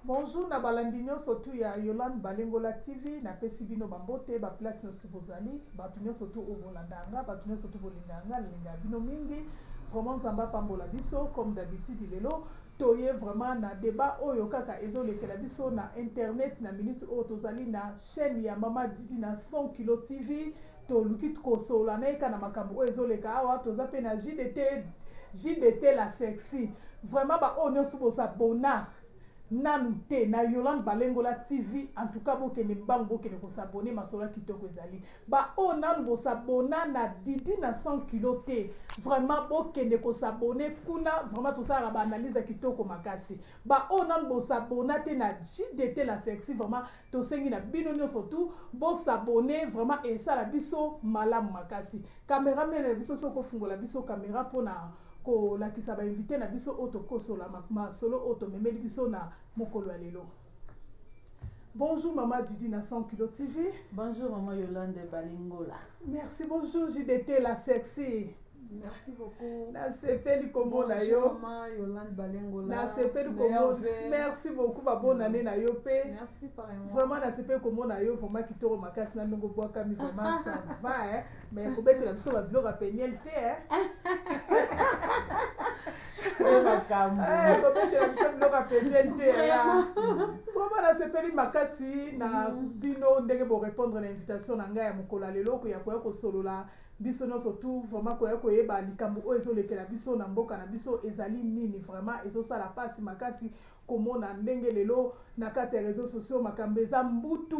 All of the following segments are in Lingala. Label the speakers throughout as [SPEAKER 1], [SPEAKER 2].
[SPEAKER 1] Bonjour na balandinyo surtout ya Yolande Balengola TV na pesi bino bambote ba place no stubozali batunyo surtout obolandanga batunyo surtout bolinganga linga bino mingi vraiment nzamba pambola biso comme d'habitude lelo toye vraiment na débat oyo kaka ezolekela biso na internet na minute oyo tozali na chaîne ya Mama Didi na 100 kilo TV to luki kosola na eka na makambo oyo ezoleka awa toza pe na JDT la sexy vraiment ba oyo nyonso bosabona nanu te na Yolande Balengola TV en tout cas bokene mbango bokene ko s'abonner masola kitoko ezali ba o nanu bo s'abona na Didi na 100 kilo te vraiment bokene ko s'abonner kuna vraiment to sala ba analyse kitoko makasi ba o nanu bo s'abona te na JDT la sexy vraiment to sengi na bino nyonso tout bo s'abonner vraiment et ça la biso malamu makasi cameraman na biso soko fungola biso caméra pona ko la kisaba invité na biso auto kosola ma solo auto memeli biso na mokolo lelo. Bonjour Mama Didi na 100 kilo TV.
[SPEAKER 2] Bonjour Maman Yolande Balengola.
[SPEAKER 1] Merci, bonjour JDT la sexy.
[SPEAKER 3] Merci beaucoup.
[SPEAKER 1] Na sepeli komo na yo.
[SPEAKER 3] Maman Yolande Balengola.
[SPEAKER 1] Na sepeli komo. Merci beaucoup ba bonne année na yo pe.
[SPEAKER 3] Merci pareillement.
[SPEAKER 1] Vraiment na sepeli komo na yo vraiment kitoro makasi na ndongo bwa kami vraiment ça va hein. Mais faut bête la biso ba bilo rapeniel te hein. Faut bête la biso bilo rapeniel te hein. Vraiment na sepeli makasi na bino ndenge bo répondre na invitation na ngai ya mokola lelo ko ya ko solola biso no surtout vraiment ko yeba likambo o ezolekela biso na mboka na biso ezali nini vraiment ezosala pasi makasi komona ndenge lelo na kati ya réseaux sociaux makambo eza mbutu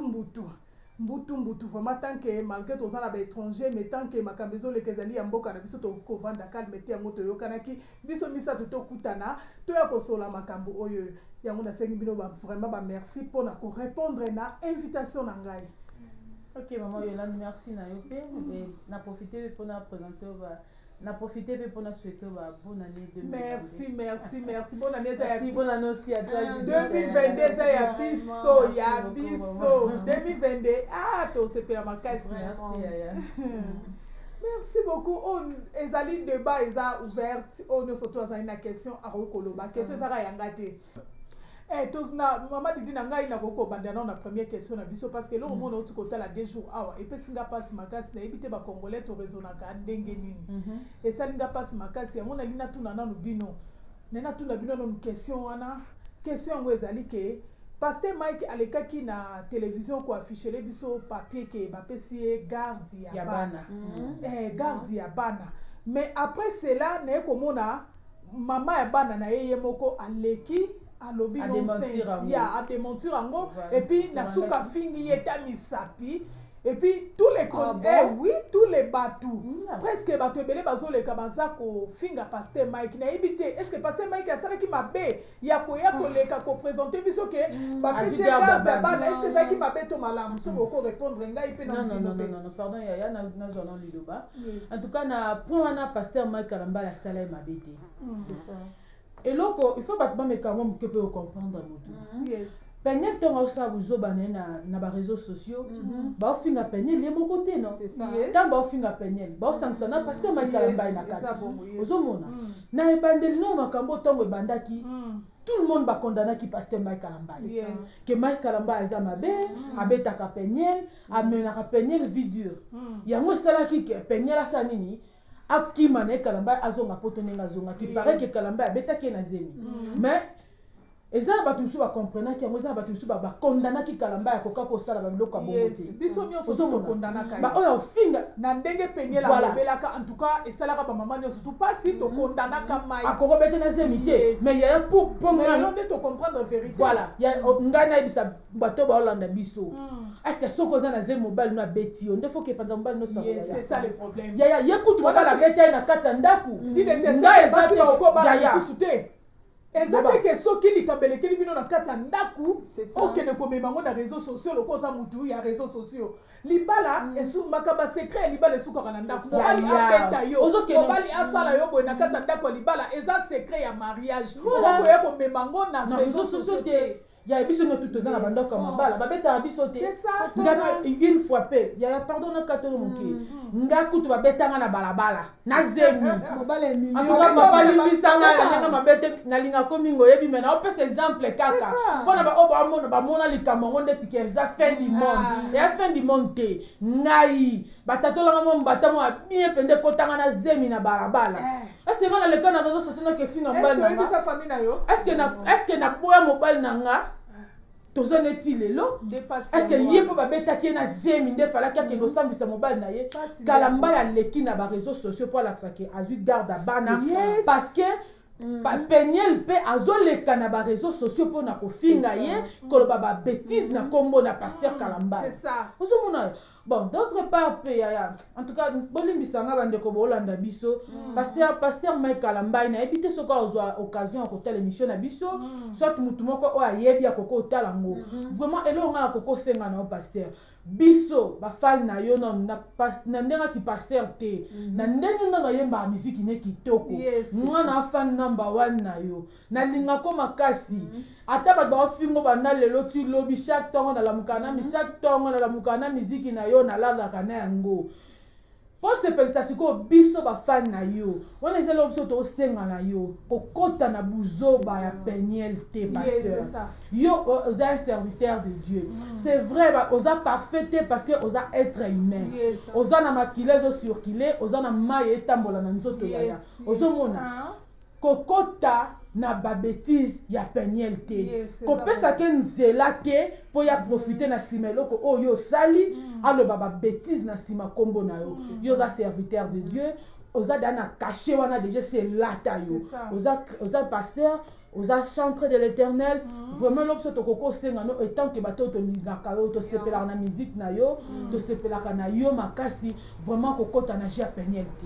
[SPEAKER 1] vraiment tant que malgré tous na ba étranger mais tant que makambo ezoleka ezali ya mboka na biso to ko vanda calme te yango to yokanaki biso misa to kutana to ya kosola makambo oyo yango na sengi bino vraiment ba merci pour na ko répondre na invitation na ngai.
[SPEAKER 2] Ok Maman Yolande, merci na yo pe na profiter pour na présenter na profiter pour na souhaiter bonne année 2022.
[SPEAKER 1] Merci bonne année
[SPEAKER 2] merci bonne année aussi à toi
[SPEAKER 1] 2022 ça ya biso 2022 ah to se pela makasi
[SPEAKER 2] merci Yaya.
[SPEAKER 1] Merci beaucoup. On ezali débat eza ouvert on surtout azali na question a koloba question ça ya ngate. Na Mama Didi na ngai na koko bandana na première question na biso parce que là au monde autre côté la 2 jours awa et puis singa passe makasi na ebité ba congolais to raisonna ka ndenge nini et ça ninga passe makasi yango na lina tuna nanu bino na tuna bino no question wana question ngo ezali ke Pasteur Mike alekaki na télévision ko afficher biso papier ke ba pesi garde ya bana garde ya bana mais après cela na komona mama ya bana na yeye moko aleki alobi non sensi a démentir ango et puis na suka fingi yeta misapi et puis tous les oui tous les bateaux presque bateau belé bazoleka bazako finga Pasteur Mike na ebité est-ce que Pasteur Mike asala ki mabe ya ko leka ko présenter biso ke ba pesi garde bana est-ce que ça ki mabe to malamu so ko répondre ngai pe na
[SPEAKER 2] non pardon Yaya na zona liloba en tout cas na point na Pasteur Mike alamba la sala mabe te c'est ça. Et donc, il faut pas me quand que peut comprendre
[SPEAKER 1] yes.
[SPEAKER 2] Peigner ton ça vous obane na ba réseaux sociaux. Ba finga peigner les mon côté non.
[SPEAKER 3] C'est ça.
[SPEAKER 2] Tant ba finga peigner. Ba sanctionna parce que ma kalamba na kati. Ozomona. Na ebandeli no makambo tongo ebandaki. Tout le monde va condamner qui Pasteur Mike Kalamba. Que Mike Kalamba est mabe, abeta ka peigner, amena ka peigner vidéo. Yango sala ki peigner la sanini. Aki mane Kalamba azonga potonenga zonga qui paraît que Kalamba abetaki na zemi mais ezala batusu ba comprendre ki amozana batusu ba condamner ki Kalamba ya koka ko sala ba biloko abomote
[SPEAKER 1] biso nyonso to condamner kai
[SPEAKER 2] ba oyo finga
[SPEAKER 1] na ndenge peñe la belaka en tout cas esalaka ba maman nyonso tout pas si to condamner ka mai
[SPEAKER 2] akoko bete na zemi te mais ya pour
[SPEAKER 1] moi non de to comprendre vérité
[SPEAKER 2] voilà ya ngana bisa bato ba Hollande biso est-ce que soko za na zemi mobile na beti on faut que pendant mobile no ça
[SPEAKER 1] c'est ça le problème
[SPEAKER 2] ya yekutu ba la bete na kata ndaku
[SPEAKER 1] si les tesa ba ko ba la sous-souté ezate ke soki likambelekeli bino na kati ya ndaku okende komema ngo na réseaux sociaux lokoza mutu ya réseaux sociaux libala makamba secret ya libala esukaka na ndaku mobali abeta yo mobali asala yo boye na kati ya ndaku ya libala eza secret ya mariage okoya komema ngo na réseaux sociaux te
[SPEAKER 2] ya biso no tout tozana bandoko ya mabala babeta biso te nga une fois pe ya pardon na katolo moke nga kutu babetanga na balabala na zemi
[SPEAKER 3] mobala million
[SPEAKER 2] atuka papa limbisanga ndenge mabete nalinga komi ngoyebi mais na opesa exemple kaka mpona bamona likambo ngo ndeti ke eza fin du monde ya fin du monde te ngai batatolanga mo mbata mo bien pende kotanga na zemi na balabala est-ce nga na leka na réseau social ke finga mbali na est-ce que na boya mobali na nga toza neti lelo est-ce que ye po babetaki ye na zemi nde falaki akende osambisa mobali na ye kala mbai aleki na baréseau sociaux po alakisa ke azwi garde ya bana parce que Peniel pe azoleka na baréseau sociaux po na kofinga ye koloba babétise na kombo na pasteur Kalamba.
[SPEAKER 1] C'est ça.
[SPEAKER 2] Ozomona bon d'autre part pe ya en tout cas bolimbisanga bandeko bolanda biso pasteur Mike Kalamba na ebite soka ozwa occasion ya kotala émission na biso soit mutu moko o ayebi ya koko otala ngo vraiment elonga na koko senga na pasteur biso bafali na yo na ndenga ki pasteur te na ndenge na yemba musique ne kitoko mwana afan number 1 na yo na linga ko makasi ata ba ba fingo bana lelo ti lobi chaque tongo na la mukana mi chaque tongo na la mukana musique na yo na la kana yango poste pensa siko biso bafani na yo wana ezela opso to senga na yo kokota na buzoba ya Peniel te pasteur yo oza un serviteur de Dieu c'est vrai oza parfait parce que oza être humain oza na makile zo circuler oza na maye etambola na nzoto yaya ozomona kokota na babétise ya Peniel te kopesa ke nzela te po ya profiter na sima eloko oyo sali aloba babétise na sima kombo na yo yo za serviteur de Dieu oza dana caché wana déjà c'est lata yo oza pasteur oza chantre de l'Éternel vraiment l'opso to koko senga no etant que bato to lingaka yo to sepelaka na musique na yo to sepelaka na yo makasi vraiment kokota na ja Peniel te.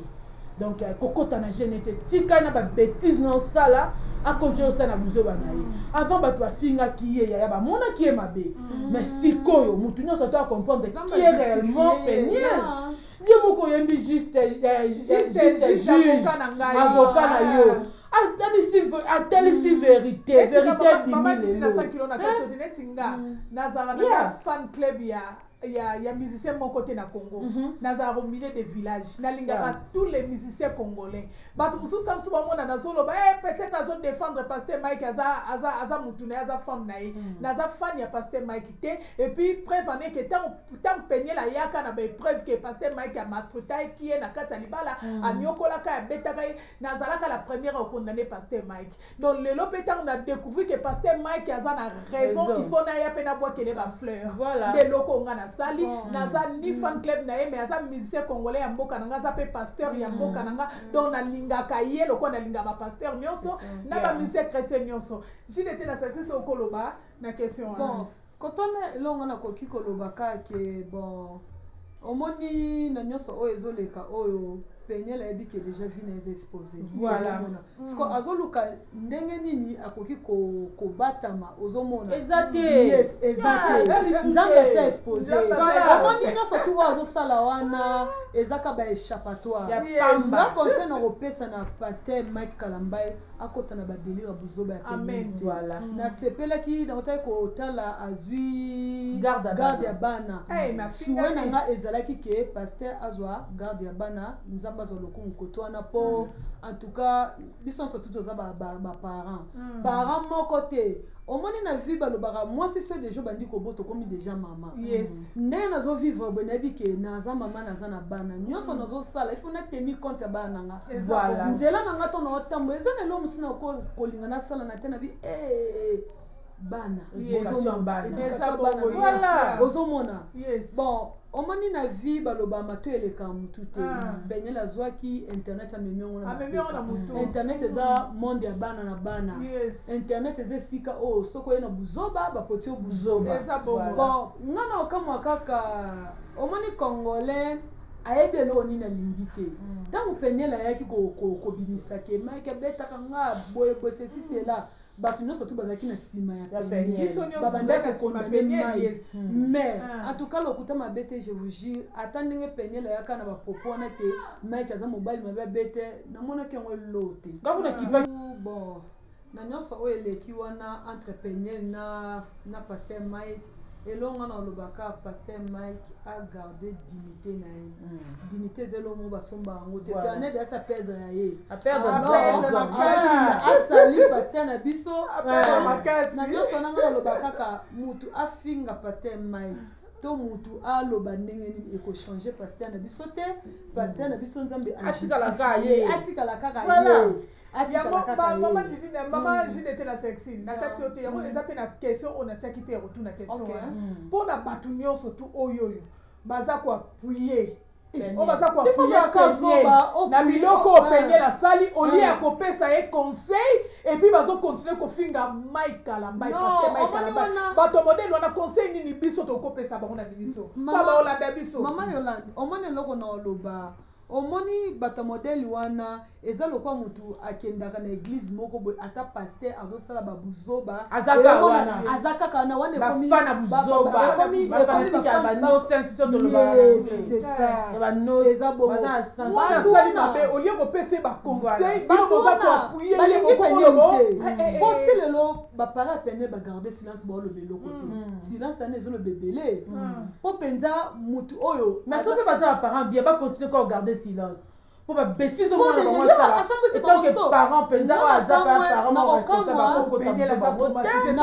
[SPEAKER 2] Donc kokota na genete tika na ba bêtise na sala a continuer ça na buzoba na ye avant ba to finga ki ye ya ba mona ki e mabe mais sikoyo mutu no sa to comprendre qui est réellement Peniel Dieu moko yembi juste juge avocat na yo attelle si vérité
[SPEAKER 1] maman dit na 100 kilo na kato netinga nazara na fan club ya musiciens mon côté na Congo nazara au milieu des villages nalingaka tous les musiciens congolais bato mususu tam suba mona nazolo ba peut-être azo défendre pasteur Mike aza mutune aza fan na ye naza fan ya pasteur Mike te et puis preuve en est que tant Peniel la yaka na ba preuve que pasteur Mike a maltraité qui est na kata libala anyokola ka betaka nazalaka la première à condamner pasteur Mike donc le lopeta on a découvert que pasteur Mike aza na raison il faut na ya pena boire que les fleurs
[SPEAKER 2] voilà
[SPEAKER 1] de loko ngana sali naza ni fan club na ye mais aza musicien congolais ya mboka nanga aza pe pasteur ya mboka nanga donc na lingaka ye loko na linga ba pasteur nyonso na ba musicien chrétien nyonso j'étais na satisfait au koloba na question
[SPEAKER 3] bon quand on est longa na koki koloba ka ke bon omoni na nyonso o ezoleka oyo Peniel a que déjà vu les exposés.
[SPEAKER 2] Voilà.
[SPEAKER 3] Parce que azoluka ndenge nini akoki ko batama ozomona.
[SPEAKER 2] Exact.
[SPEAKER 3] Yes, exact. Nzambe s'est exposé. Voilà. Omoni nyonso tu ozo sala wana ezaka ba échappatoire. Ça concerne opesa na pasteur Mike Kalamba akota na ba délire buzoba ya Peniel.
[SPEAKER 2] Voilà.
[SPEAKER 3] Na sepelaki na otay ko tala azui
[SPEAKER 2] garde
[SPEAKER 3] ya bana.
[SPEAKER 1] Eh ma fille
[SPEAKER 3] nga ezalaki ke pasteur azwa garde ya bana nzamba zoloko mkotoana po en tout cas biso surtout oza ba parents moko te omoni na vie balobaka moi si ceux des jours bandi ko boto komi déjà maman ndenge nazo vivre bonabi ke naza mama naza na bana nyonso nazo sala il faut na tenir compte ya bana nga
[SPEAKER 2] voilà
[SPEAKER 3] nzela nanga to na otambo eza na lo musuna ko kolinga na sala na tena bi bana
[SPEAKER 2] éducation bana
[SPEAKER 3] voilà ozomona bon omoni na vie baloba mato eleka mutu te Peniel azwaki internet amemiongo na
[SPEAKER 1] mutu
[SPEAKER 3] internet eza monde ya bana na bana internet eza sika o soko ye na buzoba bapoti o buzoba bon ngana okamwa kaka omoni congolais ayebi eloko nini alingi te ntango Peniel ayaki kobimisa ke Mike abetaka nga boye sisi ela bato nyonso tu bazalaki na nsima ya Peniel babandaki kondamne mai mais en tout cas lokuta mabe te je vous jure ata ndenge Peniel ayaka na bapropo wana te Mike aza mobali mabe abete namonaki yango elo te bon na nyonso oyo eleki wana entrepreneur na Pasteur Mike elonga na lobaka Pasteur Mike a gardé dignité na ye dignité zelomo basomba yango te planète ya sa perdre ya ye asali Pasteur na biso na nyonso nanga lobaka ka mutu afinga Pasteur Mike to mutu aloba ndenge nini ekochanger Pasteur na biso te Pasteur na biso nzambe
[SPEAKER 2] atikala kaka ye
[SPEAKER 1] maman Didi maman Jude était la sexy na kati yote yango eza pe na question on a tiaki pe retour na question pour na batu nyonso tu oyo baza ko appuyer on baza ko appuyer na biloko openye la sali au lieu ya kopesa ye conseil et puis bazo continuer ko finga Mike Kalamba parce que Mike Kalamba bato modèle wana conseil nini biso to kopesa bango na biso pa ba olanda biso
[SPEAKER 3] maman Yolande omone loko na oloba omoni bata modèle wana eza lokwa mutu akendaka na église moko boy ata pasteur azosala babuzoba azaka na wana
[SPEAKER 2] komi bafana buzoba komi ba no sense to loba
[SPEAKER 3] c'est ça
[SPEAKER 2] ba no
[SPEAKER 3] eza bon
[SPEAKER 1] wana sali mabe au lieu ko pese ba conseil bino koza ko appuyer les
[SPEAKER 3] ko poti lelo ba para peine ba garder silence ba lobelo côté silence ane zo le bébélé po penza mutu oyo
[SPEAKER 2] mais ça peut passer à parents bien pas continuer ko garder silence pour pas bêtise de moi comment ça et tant que parents penza wa za parents mo responsable ko peiner la traumatisme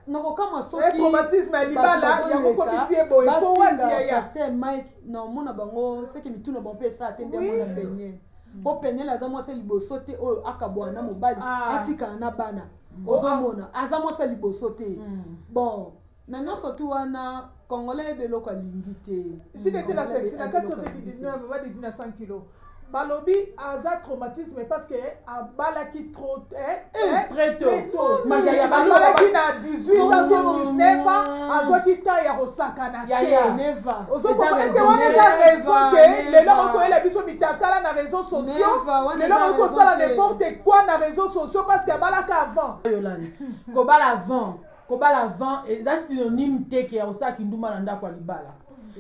[SPEAKER 3] na ko kama soki
[SPEAKER 1] traumatisme libala ya ko komisi boy fo wati ya
[SPEAKER 3] Pasteur Mike na mona bango c'est que mituna bon pe ça atende mona peigner po peigner la za mo se liboso te oyo akabwana mobali atika na bana ozomona aza mo se liboso te bon na nyonso tu wana congolais beloko alingi te
[SPEAKER 1] j'étais la sexe na kati yote bidina baba de 100 kilos balobi aza traumatisme parce que abalaki trop
[SPEAKER 2] très tôt
[SPEAKER 1] magaya balaki na 18 ans 19 ans azwaki temps ya kosakana te
[SPEAKER 3] neva
[SPEAKER 1] est-ce que wana eza raison te lelo okoyela biso mitakala na réseaux sociaux lelo okosala n'importe quoi na réseaux sociaux parce que abalaka avant
[SPEAKER 2] kobala avant eza synonyme te ke osaki nduma na ndako ya libala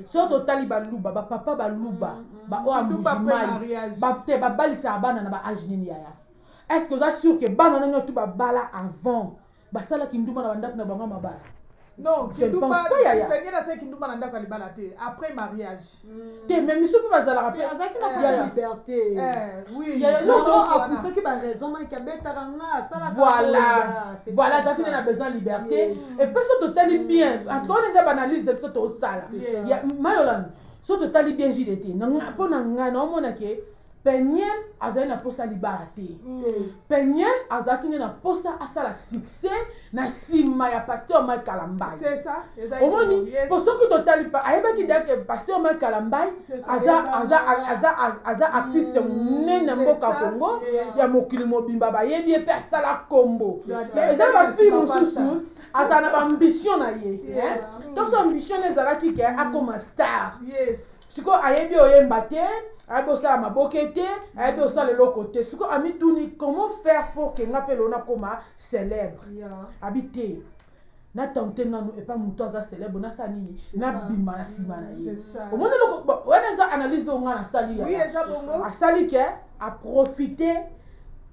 [SPEAKER 2] so totali baluba bapapa baluba baoyo ambujimai te babalisa bana na baage nini yaya est-ce que oza sûr ke bana nango tu babala avant basalaki nduma na bandako na bango mabala
[SPEAKER 1] non kindumba penye na se kindumba na ndako ya libala te après mariage
[SPEAKER 2] te mais miso mpe bazalaka
[SPEAKER 3] pe azaki na liberté
[SPEAKER 1] oui
[SPEAKER 3] akusaki baraison maki abetaka nga asalaka
[SPEAKER 2] voilà azaki na besoin liberté et puis so totali bien atone eza baanalyse de biso tosala mayolanda so totali bien jide te mpo na ngai naomona ke Peniel azali na posa libala te Peniel azaki na posa asala succès na sima ya Pasteur Mike Kalamba
[SPEAKER 1] c'est ça
[SPEAKER 2] omoni pour soki totali pa ayebaki que Pasteur Mike Kalamba aza artiste nene mboka Congo ya mokili mobimba bayebi pe asala kombo eza ba fille mosusu aza na ambition na ye donc son ambition ezalaki ke akoma star siko ayebi oyemba te ayebi osala maboke te ayebi osala eloko te siko amituni comment faire pour que nga mpe lona koma célèbre abi te natente nanu epa moto aza célèbre nasala nini nabima na nsima na ye omoni eloko wana eza analyse oyo nga nasali asali ke aprofite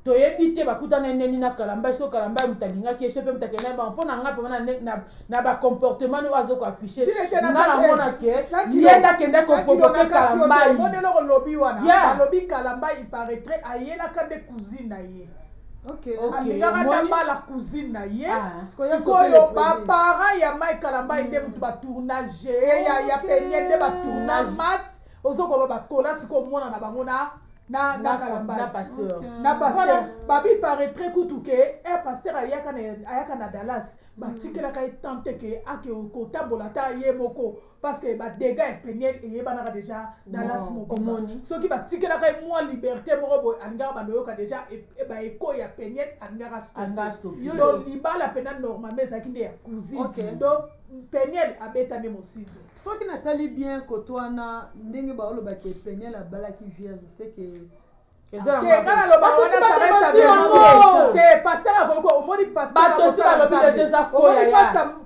[SPEAKER 2] toyebi te bakutana neni na Kalamba so Kalamba mutalingaki so pe mutakena ba mpona nga pe na ba comportement oyo azoko afficher nga na mona ke yenda kende ko provoquer Kalamba
[SPEAKER 1] modelo ko lobi wana lobi Kalamba il paraîtrait ayela ka de cousine na ye alingaka ndamba la cousine na ye sikoyo baparent ya Mike Kalamba inde mutu batournage ya penye nde batournage mat ozoko bakola sikoyo mwana na bango na Kalamba
[SPEAKER 2] na pasteur
[SPEAKER 1] voilà babi paraîtrait kutu ke pasteur ayaka na Dallas batikelaka etante ke ake kotambola ta ye moko parce que ba dégâts Peniel eyebanaka déjà Dallas mokomoni soki batikelaka mwa liberté moko boye alingaka bandoyoka déjà ba eko ya Peniel alingaka stop donc libala pena normalement ezalaki nde ya cousine donc Peniel abetane mosindo
[SPEAKER 3] soki natali bien kotwana ndenge baolobaki Peniel abalaki vierge c'est que
[SPEAKER 1] pasteur omoni
[SPEAKER 2] bato si balobi de eza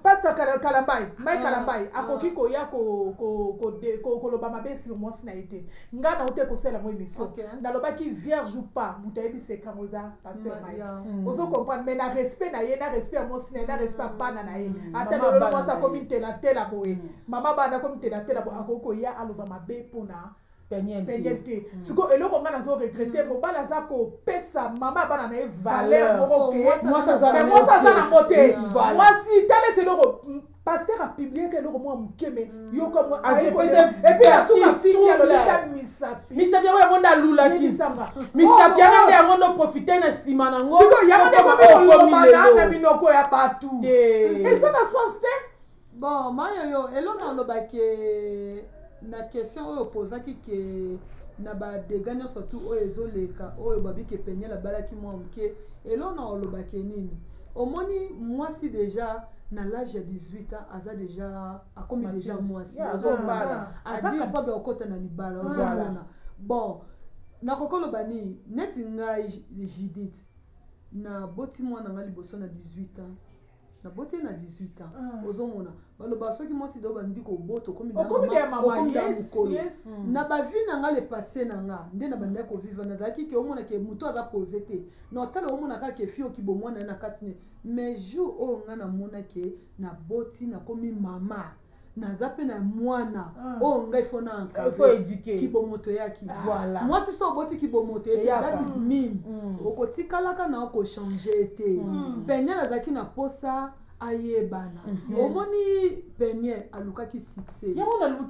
[SPEAKER 1] pasteur Kalambai Mike Kalambai akoki koya koloba mabe sur mwasi na ete nga na ote kosala mo émission nalobaki vierge ou pas mutu ayebi sekango eza pasteur Mike ozo comprendre mais na respect na ye na respect ya mwasi na ye na respect ya bana na ye ata lelo mwasi akomi telatela boye mama bana akomi telatela boye akoki koya aloba mabe mpona peniel te siko eloko nga nazo regrete mobala aza kopesa mama bana na ye valeur moko mwasi aza na mote mwasi tala ete eloko pasteur a publié que eloko mwa mokeme yoka mwa epuis asuka fiki aloleta
[SPEAKER 2] misapi yango yango nde alulaki misapi yango nde yango ndo profite na nsima nango
[SPEAKER 1] yango nde komikolobana na minoko ya batu eza na sens te
[SPEAKER 3] bon mayoyo eloko alobaki na question oyo opozaki ke na badega nyonso tu oyo ezoleka oyo babiki epenyela balaki mwa moke elo na olobaki nini omoni mwasi deja na l'âge ya 18 ans aza deja akomi deja mwasi aza capable okota na libala ozomona bon nakokoloba nini neti ngai Judith na boti mwana nga liboso na 18 ans na boti na 18 ans ozomona baloba soki mwasi do bandi ko boto komi na mukolo na bavi na nga le passé na nga nde na banda ko vivre na zaki ke omona ke muto aza posé te na tala omona ka ke fio ki bomwana na katine mais jour o nga na mona ke na boti na komi mama na zape na mwana o nga ifo na
[SPEAKER 2] il faut éduquer
[SPEAKER 3] ki bomoto yaki
[SPEAKER 2] voilà
[SPEAKER 3] mwasi so boti ki bomoto ete that is mean okotikalaka na oko changer te penyela zaki na posa ayebana omoni penye alukaki succès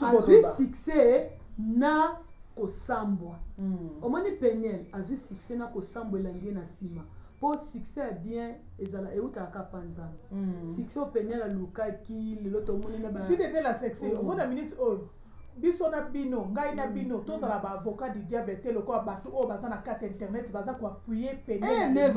[SPEAKER 3] azwi succès na kosambwa omoni penye azwi succès na kosambwa elangi na sima po succès bien ezala eutaka panzana succès penye alukaki lelo tomoni na ba
[SPEAKER 1] jide la succès omona minute oyo biso na bino ngai na bino tozala ba avocat du diable te loko bato o baza na carte internet baza ko appuyer penel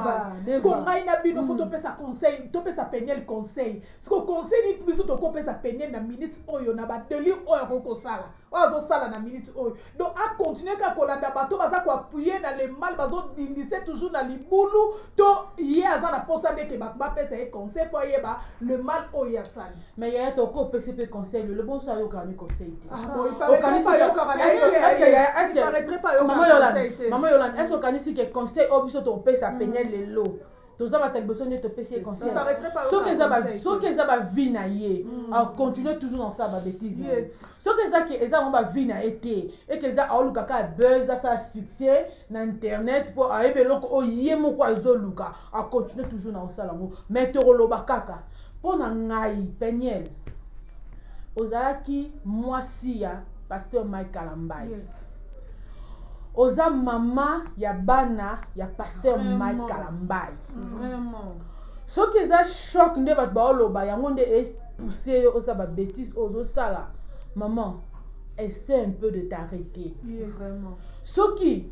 [SPEAKER 1] ko ngai na bino faut topesa conseil topesa penel conseil siko conseil ni biso to kopesa penel na minute oyo na ba deli oyo ko sala ozo sala na minute oyo donc a continuer ka kolanda bato baza ko appuyer na le mal bazo dindise toujours na libulu to ye aza na posa ndeke ba pesa e conseil po yeba le mal oyo ya sala
[SPEAKER 2] mais ya to ko pesa pe conseil le bon ça yo ka ni conseil Maman Yolande, est-ce qu'on dit que conseil obiso to pesa penel lelo toza bataliboso nde topesi conseil soki eza bavi na ye acontinue toujours dans ça babétise soki eza ke eza ngo bavi na ye te eke eza aoluka kaka buzz asala succès na internet mpo ayebi eloko oyo ye moko azoluka acontinue toujours na kosala ngo mais tokoloba kaka mpo na ngai peniel ozalaki mwasi ya pasteur Mike Kalambai oza mama ya bana ya pasteur Mike Kalambai soki eza choc nde bato baoloba yango nde epousse yo oza babétise ozosala maman essaie un peu de t'arrêter soki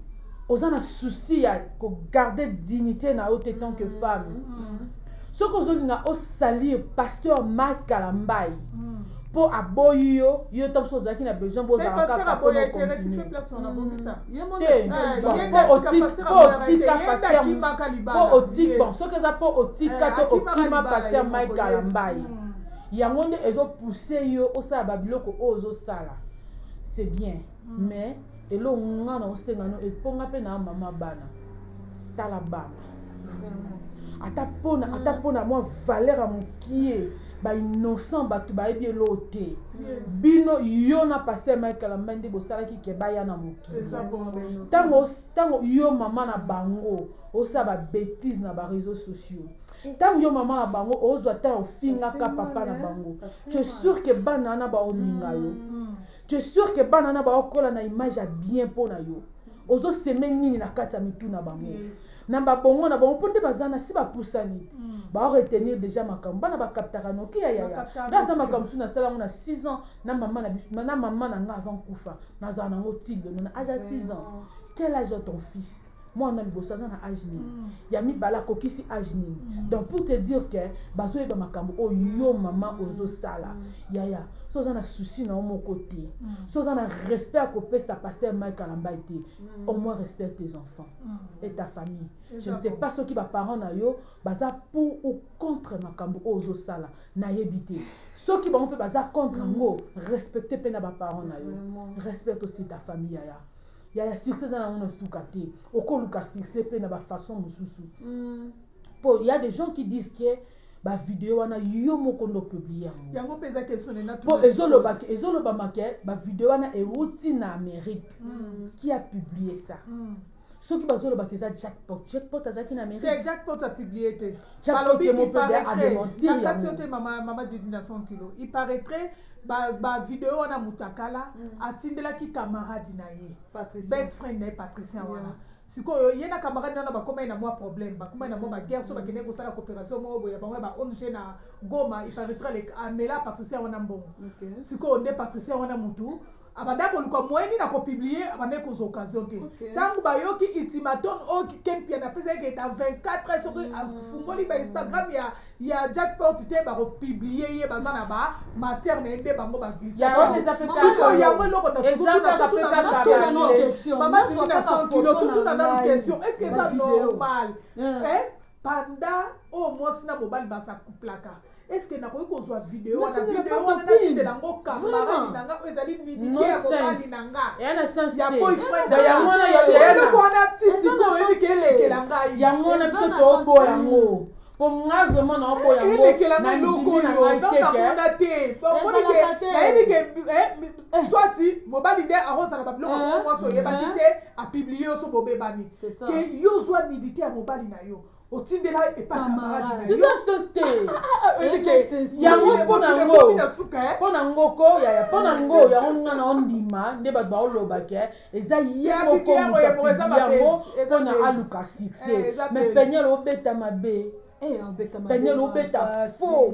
[SPEAKER 2] oza na souci ya kogarder dignité na yo te tant que femme soki ozolinga osalir pasteur Mike Kalambai po aboyi yo ntango so ozalaki na besoin bozala kaka po otika soki eza po otika to okima pasteur Mike Kalambai yango nde ezopousse yo osala babiloko oyo ozosala c'est bien mais eloko nga na osenga no eponga mpe na mama bana tala bana ata mpona mwa valeur ya mokie innocent bato bayebi eloko te bino yo na pasteur Mike Kalambai nde bosalaki ke baya na mokili ntango yo mama na bango osala babétise na baréseaux sociaux ntango yo mama na bango ozwa ta ofingaka papa na bango tu es sûr ke bana na baolinga yo tu es sûr ke bana na baokola na image ya bien mpo na yo ozoseme nini na kati ya mitu na bango na babongo na bango mpo nde baza na si bapusani baoretenir déjà makambo bana bakaptaka noki yayaya ngaza makambo su nasala yango na 6 ans na mama na nga avant kufa nazala nango tilde na âge ya 6 ans quel âge a ton fils moi on a liboso aza na âge nini ya mibala kokisi âge nini donc pour te dire que bazoyeba makambo oyo mama ozosala yaya so oza na souci na yo moko te so oza na respect akopesa Pasteur Mike Kalamba te au moins respecte tes enfants et ta famille. Je ne sais pas soki baparents na yo baza pour ou contre makambo oyo ozosala nayebi te soki bango mpe baza contre yango respecte mpe na baparents na yo respecte aussi ta famille yaya. Il y a succès dans mon soukate au koluka succès pe na ba façon mususu il y a des gens qui disent que ba vidéo wana yo moko ndo publier
[SPEAKER 1] yango peza question na tout
[SPEAKER 2] pour ezoloba make ba vidéo wana euti na Amérique qui a publié ça ceux qui bazoloba que ça jackpot azaki na Amérique
[SPEAKER 1] jackpot a publié te
[SPEAKER 2] jackpot mon peu à démentir
[SPEAKER 1] maman dit 100 kilos il paraîtrait ba vidéo wana mutakala atindelaki camarade na ye best friend na Patricia wana sikoyo ye na camarade na bakoma ina mwa problème bakoma ina mwa guerre so bakene ko sala coopération mo boya bango ba ONG na Goma il paraîtrait les amela Patricia wana mbongo sikoyo nde Patricia wana mutu abanda ko luka moyeni na ko publier abanda ko occasion te tangu bayoki ultimatum o kempia na pesa ke ta 24 heures soki afungoli ba Instagram ya jackpot te ba ko publier ye bazana ba matière na ende bango ba glisse
[SPEAKER 2] ya on les appelle ça
[SPEAKER 1] ya mo loko na question maman tu na 100 kilos tout na question est-ce que ça normal pendant au moins na mobile ba sa couplaka est-ce que na ko kozwa vidéo na de lango camarade nanga ezali nidike ya mobali nanga
[SPEAKER 2] ya na sens
[SPEAKER 1] ya boyfriend
[SPEAKER 2] ya mona ya
[SPEAKER 1] na kona tisi ko ele kela ngai
[SPEAKER 2] ya mona biso to bo yango pour moi vraiment na bo yango
[SPEAKER 1] na loko na ngai donc te bon ke na ebi ke swati mobali de arosa na babiloko ko mo so yeba te a publier so bobebani ke yo zwa nidike ya mobali na yo otindela e pa camarade
[SPEAKER 2] c'est ça c'est yango pona ngoko ya pona ngo yango ngana ondima nde ba oloba ke eza yebo ko yango pona aluka succès mais penyel obeta mabe penyel obeta faux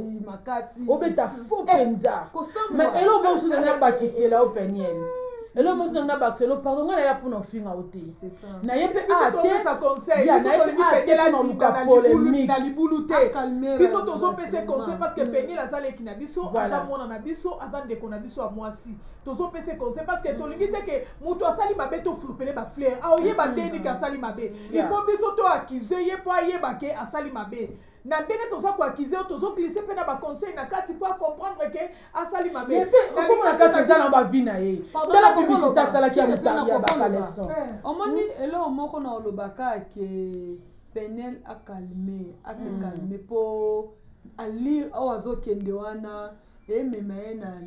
[SPEAKER 2] obeta faux penza mais elo bonso na bakisela o penyel elo mosi na bakisela pardon ngana ya pona finga ote
[SPEAKER 1] c'est ça
[SPEAKER 2] na yepe
[SPEAKER 1] sa conseil
[SPEAKER 2] ya na yepe na luka polémique
[SPEAKER 1] na libulu te biso tozo pese conseil parce que penye la sale na biso aza mona na biso aza ndeko na biso a mwasi tozo pese conseil parce que tolingi te ke mutu asali mabe to flupele ba fleur a oyeba deni ka sali mabe il faut biso to accuser ye po ayeba ke asali mabe na ndenge toza ko accuser tozo glisser pe na ba conseil na kati pour comprendre que asali mabe
[SPEAKER 2] na ko na kati za na ba vie na ye tala publicité sala ki amutali ya ba kaleson
[SPEAKER 3] omoni elo moko na olobaka ke Penel a calmé a se calmer po ali o azokende wana emema ye na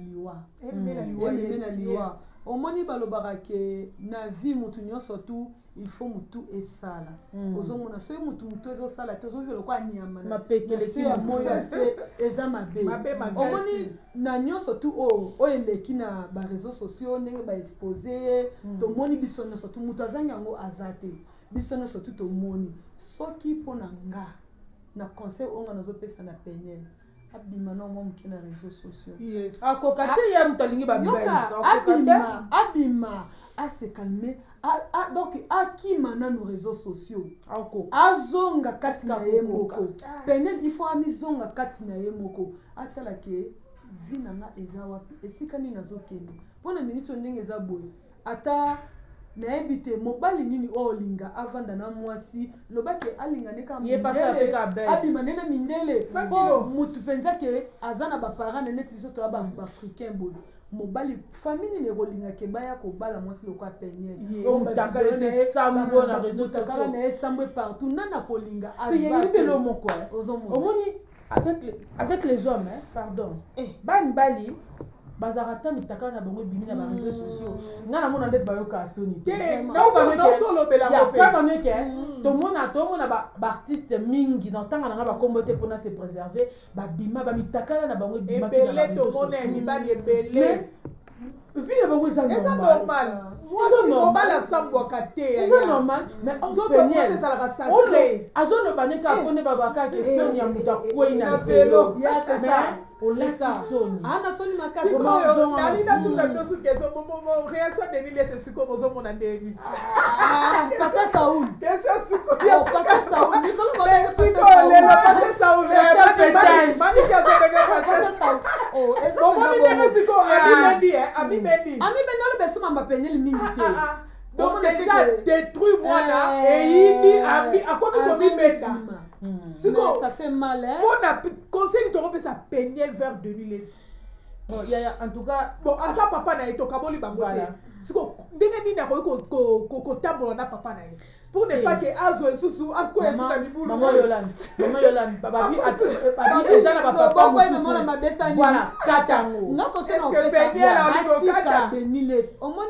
[SPEAKER 3] liwa omoni balobaka ke na vie mutu nyonso tu il faut mutu esala ozomona so mutu ezosala tozovela kwa nyama na
[SPEAKER 2] mapekeleki
[SPEAKER 3] ya moyo ase eza mabe omoni na nyonso tu o eleki na ba réseaux sociaux ndenge ba exposer tomoni biso nyonso tu mutu azangi yango azate biso nyonso tu tomoni soki pona nga na conseil onga nazopesa na Penel abima na mo mukina réseaux sociaux
[SPEAKER 2] akokate ya mutalingi babisa
[SPEAKER 3] abima a se calmer donc akima na nos réseaux sociaux azonga kati na ye moko Penel il faut amizonga kati na ye moko atala ke vina na eza wapi esika nini nazokende pona minute ndenge eza boye ata na ebite mobali nini olinga avanda na mwasi lobake alinga neka
[SPEAKER 2] mindele
[SPEAKER 3] abima nena mindele bo mutu penza ke azana ba parents neti biso to ba africain boy mobali famille ne rolinga ke baya ko bala mwasi lokwa Penel
[SPEAKER 2] on takale se sambo na réseaux sociaux
[SPEAKER 3] takala na sambo partout nana kolinga
[SPEAKER 2] azabelo moko omoni avec les hommes pardon ban bali bazarata mitaka na bango bimi na ba réseaux sociaux ngana mona ndete bayoka asoni te na ba ke to mona ba artiste mingi na tanga na ba kombote pona se préserver ba bima ba mitaka na bango bima
[SPEAKER 1] na ba réseaux sociaux ebele
[SPEAKER 2] vile bango eza
[SPEAKER 1] normal mwasi mobali asambwaka te
[SPEAKER 2] eza normal mais openiel azoloba ne kaka mpo nde babaka question ya moto akwei na velo olati soni
[SPEAKER 3] ana soni makasi
[SPEAKER 1] nalinatuna binosu question réaction de mille esiko bozomona ndeni
[SPEAKER 3] Pasteur Saoul
[SPEAKER 1] question siko
[SPEAKER 3] Pasteur Saoul Nicolas Mabé
[SPEAKER 1] Pasteur Saoul Mani azobenge
[SPEAKER 3] Pasteur Saoul oh est-ce
[SPEAKER 1] que Ami Bendi
[SPEAKER 3] le besuma mbapenyeli mingi te
[SPEAKER 1] donc déjà détruit mwana eyini ami akomi komimesa
[SPEAKER 3] siko ça fait mal hein
[SPEAKER 1] mona conseil to kopesa peniel vers 2000
[SPEAKER 2] bon yaya en tout cas
[SPEAKER 1] bon asa papa na ye tokaboli bango te siko ndenge nini akoki kotambola na papa na ye pour ne pas que azwe susu akoya sina libulu
[SPEAKER 2] maman Yolande babi eza na papa mususu voilà katango
[SPEAKER 3] ngako sena
[SPEAKER 1] opesa peniel alikokata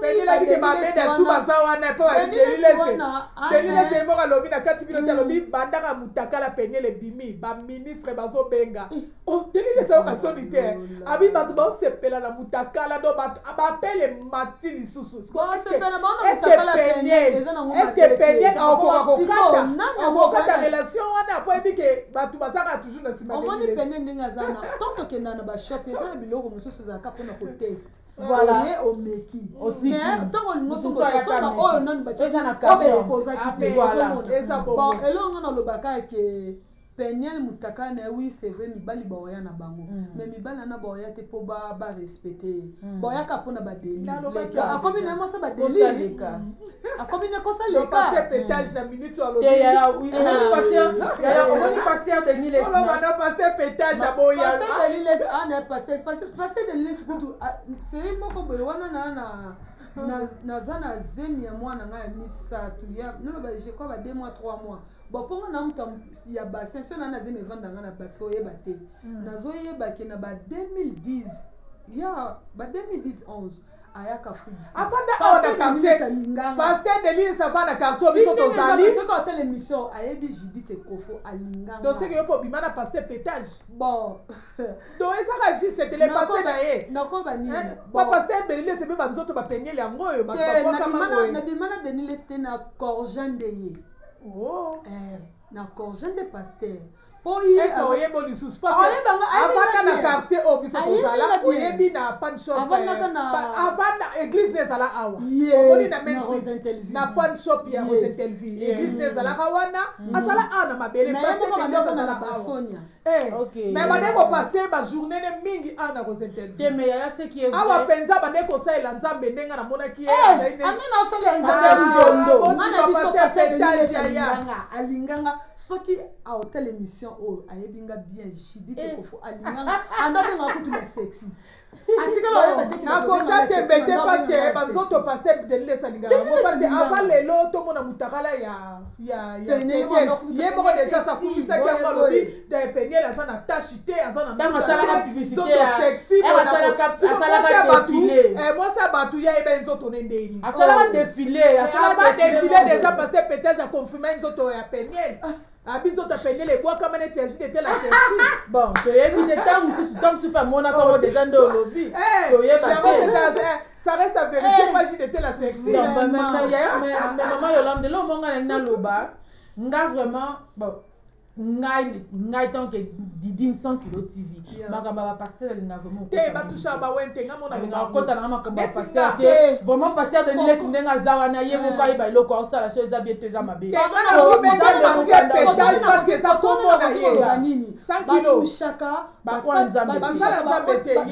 [SPEAKER 1] peniel abike babenda shuba za wana po Deniles emoka lobi na kati bino talobi bandaka mutakala peniel ebimi ba ministre bazobenga oh Deniles oka soni te abi bato basepela na mutakala do bato abapele mati lisusu est-ce que peniel okokata relation wana po ebike bato bazaka toujours na sima
[SPEAKER 3] omoni peniel ndenge azana tant tokenda na bashop eza na biloko mosusu ezalaka mpona koteste
[SPEAKER 2] voilà
[SPEAKER 3] ye omeki
[SPEAKER 2] mais
[SPEAKER 3] tant olingo sokosoma oyo nani baciobesepozaki bon elongo nalobaka ke peniel mutakala na oui c'est vrai mibali baoya na bango mais mibali na baoya te po ba respecter baoyaka mpona badeli akomi na mwasa badeli akomi na kosaleka
[SPEAKER 1] pasteur pétage na minute alobi
[SPEAKER 2] omoni pasteur de Niles
[SPEAKER 1] olobana pasteur pétage aboya
[SPEAKER 3] pasteur de Niles ana pasteur de Niles kutu c'est moko boye wana naza na zemi ya mwana ngai ya misatu ya naloba je crois ba 2 mois 3 mois bon ponga na mtu ya bassin so na zemi evandanga na bassin oyeba te nazoyeba ke na ba 2010 ya ba 2010-11 ayaka Fridis
[SPEAKER 1] afanda aona quartier pasteur de Niles afanda quartier biso tozali
[SPEAKER 3] soko hotel émission ayebi Judith Ekofo alinganga
[SPEAKER 1] donc c'est que yopo bimana pasteur pétage
[SPEAKER 3] bon
[SPEAKER 1] donc ezaka juste tele pasteur na ye
[SPEAKER 3] nakoba nini
[SPEAKER 1] ba pasteur de Niles ebe banzoto ba peniel yango oyo ba kama
[SPEAKER 3] na bimana de Niles te na corgende ye
[SPEAKER 1] oh
[SPEAKER 3] na corgende pasteur
[SPEAKER 1] Est-ce oyebo lisusu parce que avanda na quartier o biso kozala oyebi na pan shop avanda église nezala awa omoni na même na pan shop ya Rosentelville église nezalaka wana azala awa na mabele
[SPEAKER 3] na basonia
[SPEAKER 1] mais bande kopase bajournée ne mingi awa na Rosentelville
[SPEAKER 2] mais yaya ce qui est vrai
[SPEAKER 1] awa mpenza bande kosalela nzambe ndenge namonaki ye
[SPEAKER 3] alinganga soki a hotel émission oyo ayebinga bien Judith Ekofo alinganga andabenga kutu na sexy atikala oyeba te
[SPEAKER 1] nakota tembe te parce que banzoto pasteur de Niles alinganga parce que avant lelo tomona mutakala ya ye moko déjà ça fumisa ki yango alobi de peniel aza na tache te aza na
[SPEAKER 2] ntango asalaka publicité
[SPEAKER 1] sexy
[SPEAKER 2] asalaka défilé
[SPEAKER 1] mwasi ya bato ya ebe nzoto ne ndeni
[SPEAKER 2] asalaka défilé
[SPEAKER 1] déjà pasteur pétage aconfirme nzoto ya peniel abi nzoto peniel ebwakama neti ya jide te la sexy
[SPEAKER 2] bon toyebi te ntango mosusu amonaka ngo déjà nde olobi toyeba te
[SPEAKER 1] ça reste à vérifier moi jide te la sexy
[SPEAKER 2] mais maman Yolande lo monga na naloba nga vraiment bon ngai tant que Didine 100 kilo TV makambo ba pasteur alinga vraiment
[SPEAKER 1] te batusha ba wente nga mona
[SPEAKER 2] ba kota na makambo ba pasteur te vraiment pasteur de Niles ndenga zawa na ye moko ai ba iloko osala so eza bien to eza mabe
[SPEAKER 1] parce que ça tombe na ye
[SPEAKER 3] nini
[SPEAKER 1] 100 kilo
[SPEAKER 3] chaka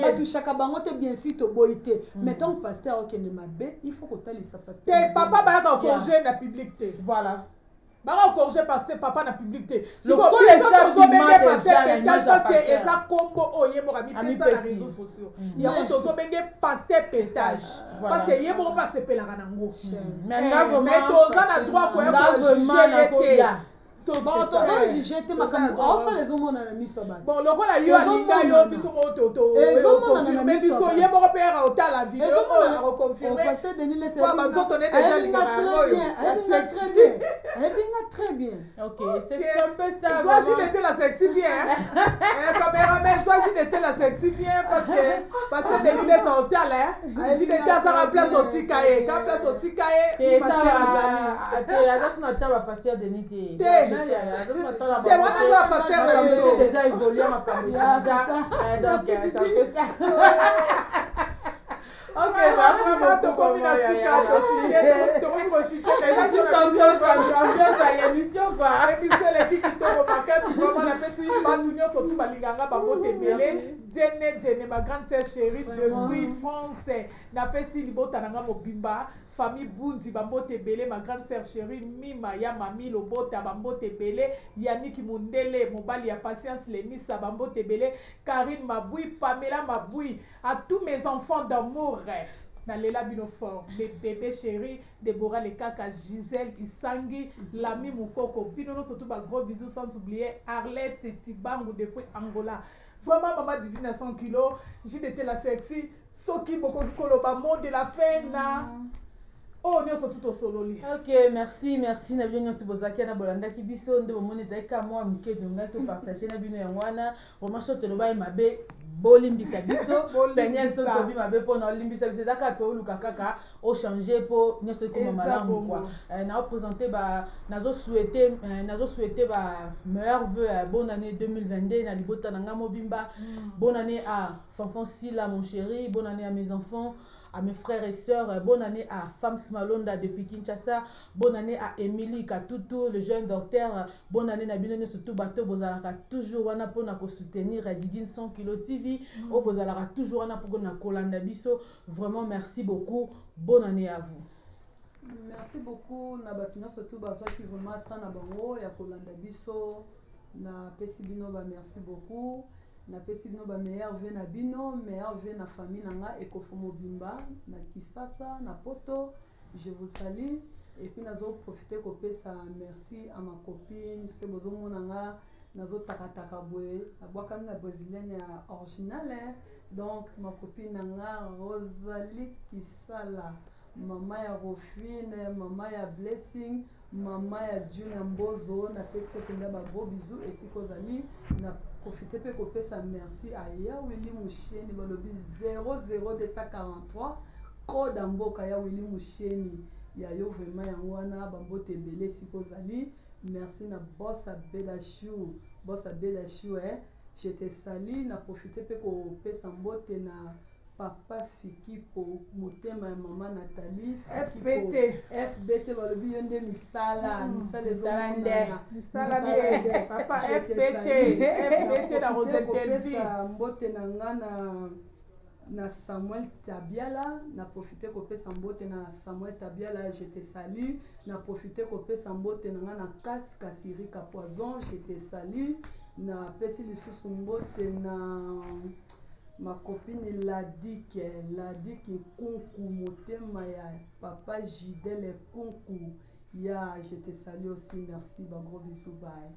[SPEAKER 1] batushaka
[SPEAKER 3] bango te bien si to boite mais tant pasteur okende mabe il faut kotalisa pasteur
[SPEAKER 1] te papa ba ka congé na public te
[SPEAKER 2] voilà
[SPEAKER 1] baka congé pasteur papa na public te
[SPEAKER 2] lokolo eza
[SPEAKER 1] tozobenge pasteur pétage parce que eza kombo oyo ye moko amipesa na réseaux sociaux yango tozobenge pasteur pétage parce que ye moko mpe asepelaka nango mais toza na droit koya kojuge ye te
[SPEAKER 3] bon toza juge te makambo osala ezomona na miso ya bato
[SPEAKER 1] bon lokola yo alinga yo biso moko toconfirme biso ye moko mpe yaka otala video oyo akoconfirme banzoto ne déjà lingaka oyo
[SPEAKER 3] ayebinga très bien
[SPEAKER 2] ok c'est un peu ça
[SPEAKER 1] soit je n'étais la sexy bien caméraman soit je n'étais la sexy bien parce que Denile sa otala je n'étais à sa place otika ye ka place otika ye
[SPEAKER 2] pasteur azali aza na taba pasteur Denis te
[SPEAKER 1] wana za pasteur
[SPEAKER 2] déjà évolué makambo donc ça fait ça ok
[SPEAKER 1] vraiment tokomi na sika tokomi koshite
[SPEAKER 2] ambiance ya émission quoi
[SPEAKER 1] émission eleki kitoko makasi vraiment napesi bato nyonso tu balinganga babote ebele jene ma grande sœur chérie depuis France napesi libota nanga mobimba famille Bundi bambote ebele ma grande sœur chérie Mima ya mami lobota bambote ebele Yannick Mundele mobali ya patience Lemisa bambote ebele Karine Maboui Pamela Maboui à tous mes enfants d'amour Nalela bino fort mes bébés chéris Deborah Lekaka Gisèle Isangi Lami Mukoko bino no surtout ba gros bisous sans oublier Arlette Tibangu depuis Angola vraiment maman Didi na 100 kilos j'étais la sexy soki boko koloba monde de la fin na oh nyonso tout osololi
[SPEAKER 2] ok merci na bino nyonso bozaki na bolandaki biso nde bomoni ezali ka mwa moke donga to partager na bino yango wana vraiment so toloba mabe bolimbisa biso penye so tobi mabe mpona olimbisa biso ezaka tooluka kaka ochange mpo nyonso ekoma malamu kwa na oprésente nazo souhaiter ba meilleur vœu bonne année 2022 na libota na nga mobimba bonne année à Fanfan Sila mon chéri bonne année à mes enfants à mes frères et sœurs, bonne année à Fams Malonda depuis Kinshasa, bonne année à Émilie Katutu, le jeune docteur, bonne année à Binone surtout Bato Bozalaka, toujours wana pour na soutenir Didine 100 kilo TV, au Bozalaka toujours wana pour na Kolanda Biso, vraiment merci beaucoup, bonne année à vous.
[SPEAKER 3] Merci beaucoup, na Batuna surtout Bazoa qui vraiment attend na bango, ya Kolanda Biso, na Pesibino ba merci beaucoup. Na pesi bino ba meilleur vœu na bino meilleur vœu na famille nanga Ekofomo Bimba na Kisasa na Poto je vous salue et puis nazo profiter ko pesa merci à ma copine c'est bozo monanga nazo takataka boye abwaka na brésilienne originale donc ma copine nanga Rosalie Kisala mama ya Rofine mama ya Blessing mama ya Juna Mbozo na pesi okenda ba gros bisous et si kozali na profiter pe ko pesa merci à ya Willy Moucheni balobi 00243 code mboka ya Willy Moucheni ya yo vraiment yango wana bambote ebele si kozali merci na boss Abela Chou je te salue na profiter pe ko pesa mbote na papa Fiki po motema ya mama Nathalie FBT balobi yonde misala ezomona
[SPEAKER 1] misala nde papa FBT na Rosetelvi
[SPEAKER 3] mbote na nga na Samuel Tabiala na profiter ko pesa mbote na Samuel Tabiala je te salue na profiter ko pesa mbote na nga na Kasirika Poison je te salue na pesi lisusu mbote na ma copine Ladike Kunku motema ya papa Jidele Kunku ya je te salue aussi merci ba gros bisous bye.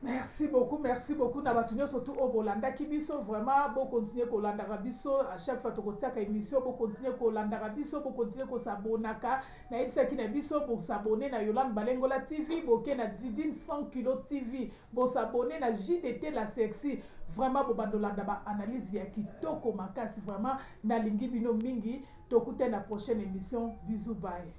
[SPEAKER 1] Merci beaucoup na batunyo surtout au Bolanda Kibiso vraiment bon continuer ko landa rabiso à chaque fois to kotiaka émission bon continuer ko landa rabiso bon continuer ko s'abonaka na ibisa ki na biso pour s'abonner na Yolande Balengola TV boké na Didine 100 kilo TV bon s'abonner na JDT la sexy vraiment bo bandolanda ba analyse ya kitoko makasi vraiment na lingi bino mingi to kuté na prochaine émission bisous bye.